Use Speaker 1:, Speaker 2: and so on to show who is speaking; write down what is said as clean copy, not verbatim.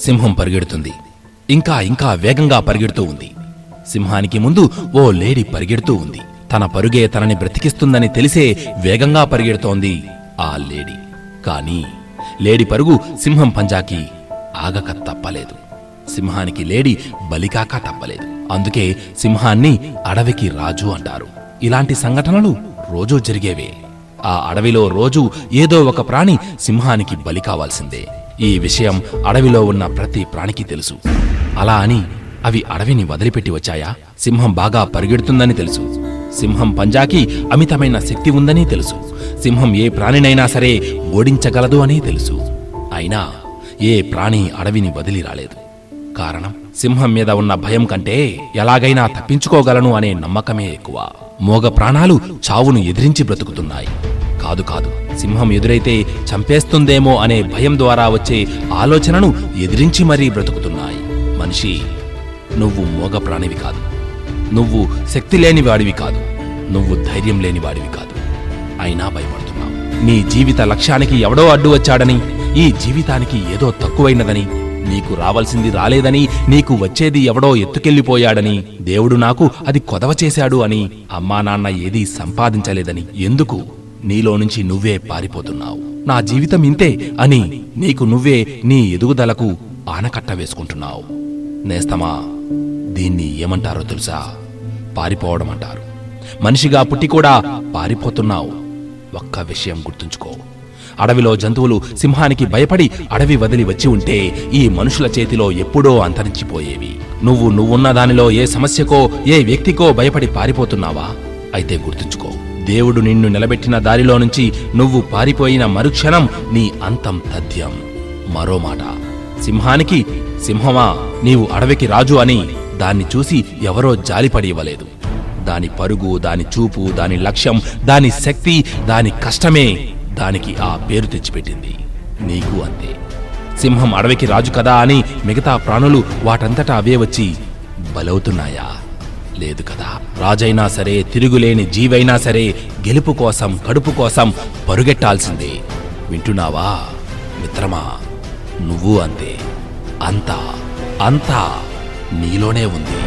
Speaker 1: సింహం పరిగెడుతుంది. ఇంకా ఇంకా వేగంగా పరిగెడుతూ ఉంది. సింహానికి ముందు ఓ లేడీ పరిగెడుతూ ఉంది. తన పరుగే తనని బ్రతికిస్తుందని తెలిసే వేగంగా పరిగెడుతోంది ఆ లేడీ. కాని లేడీ పరుగు సింహం పంజాకి ఆగక తప్పలేదు. సింహానికి లేడీ బలికాక తప్పలేదు. అందుకే సింహాన్ని అడవికి రాజు అంటారు. ఇలాంటి సంఘటనలు రోజూ జరిగేవే. ఆ అడవిలో రోజూ ఏదో ఒక ప్రాణి సింహానికి బలి కావాల్సిందే. ఈ విషయం అడవిలో ఉన్న ప్రతి ప్రాణికి తెలుసు. అలా అని అవి అడవిని వదిలిపెట్టి వచ్చాయా? సింహం బాగా పరిగెడుతుందని తెలుసు. సింహం పంజాకి అమితమైన శక్తి ఉందని తెలుసు. సింహం ఏ ప్రాణినైనా సరే ఓడించగలదు అని తెలుసు. అయినా ఏ ప్రాణి అడవిని వదిలి రాలేదు. కారణం, సింహం మీద ఉన్న భయం కంటే ఎలాగైనా తప్పించుకోగలను అనే నమ్మకమే ఎక్కువ. మోగ ప్రాణాలు చావును ఎదిరించి బ్రతుకుతున్నాయి. కాదు కాదు, సింహం ఎదురైతే చంపేస్తుందేమో అనే భయం ద్వారా వచ్చే ఆలోచనను ఎదిరించి మరీ బ్రతుకుతున్నాయి. మనిషి, నువ్వు మోగ ప్రాణివి కాదు. నువ్వు శక్తి లేనివాడివి కాదు. నువ్వు ధైర్యం లేనివాడివి కాదు. అయినా భయపడుతున్నావు. నీ జీవిత లక్ష్యానికి ఎవడో అడ్డు వచ్చాడని, ఈ జీవితానికి ఏదో తక్కువైనదని, నీకు రావాల్సింది రాలేదని, నీకు వచ్చేది ఎవడో ఎత్తుకెళ్లిపోయాడని, దేవుడు నాకు అది కొదవ చేశాడు అని, అమ్మా నాన్న ఏదీ సంపాదించలేదని, ఎందుకు నీలో నుంచి నువ్వే పారిపోతున్నావు? నా జీవితం ఇంతే అని నీకు నువ్వే నీ ఎదుగుదలకు ఆనకట్ట వేసుకుంటున్నావు. నేస్తమా, దీన్ని ఏమంటారో తెలుసా? పారిపోవడం అంటారు. మనిషిగా పుట్టి కూడా పారిపోతున్నావు. ఒక్క విషయం గుర్తుంచుకో, అడవిలో జంతువులు సింహానికి భయపడి అడవి వదిలి వచ్చి ఉంటే ఈ మనుషుల చేతిలో ఎప్పుడో అంతరించిపోయేవి. నువ్వున్న దానిలో ఏ సమస్యకో ఏ వ్యక్తికో భయపడి పారిపోతున్నావా? అయితే గుర్తుంచుకో, దేవుడు నిన్ను నిలబెట్టిన దారిలో నుంచి నువ్వు పారిపోయిన మరుక్షణం నీ అంతం తథ్యం. మరో మాట, సింహానికి సింహమా నీవు అడవికి రాజు అని దాన్ని చూసి ఎవరో జాలిపడి ఇవ్వలేదు. దాని పరుగు, దాని చూపు, దాని లక్ష్యం, దాని శక్తి, దాని కష్టమే దానికి ఆ పేరు తెచ్చిపెట్టింది. నీకు అంతే. సింహం అడవికి రాజు కదా అని మిగతా ప్రాణులు వాటంతటా అవే వచ్చి బలవుతున్నాయా? లేదు కదా. రాజైనా సరే, తిరుగులేని జీవైనా సరే గెలుపు కోసం, కడుపు కోసం పరుగెట్టాల్సిందే. వింటున్నావా మిత్రమా? నువ్వు అంతే. అంతా నీలోనే ఉంది.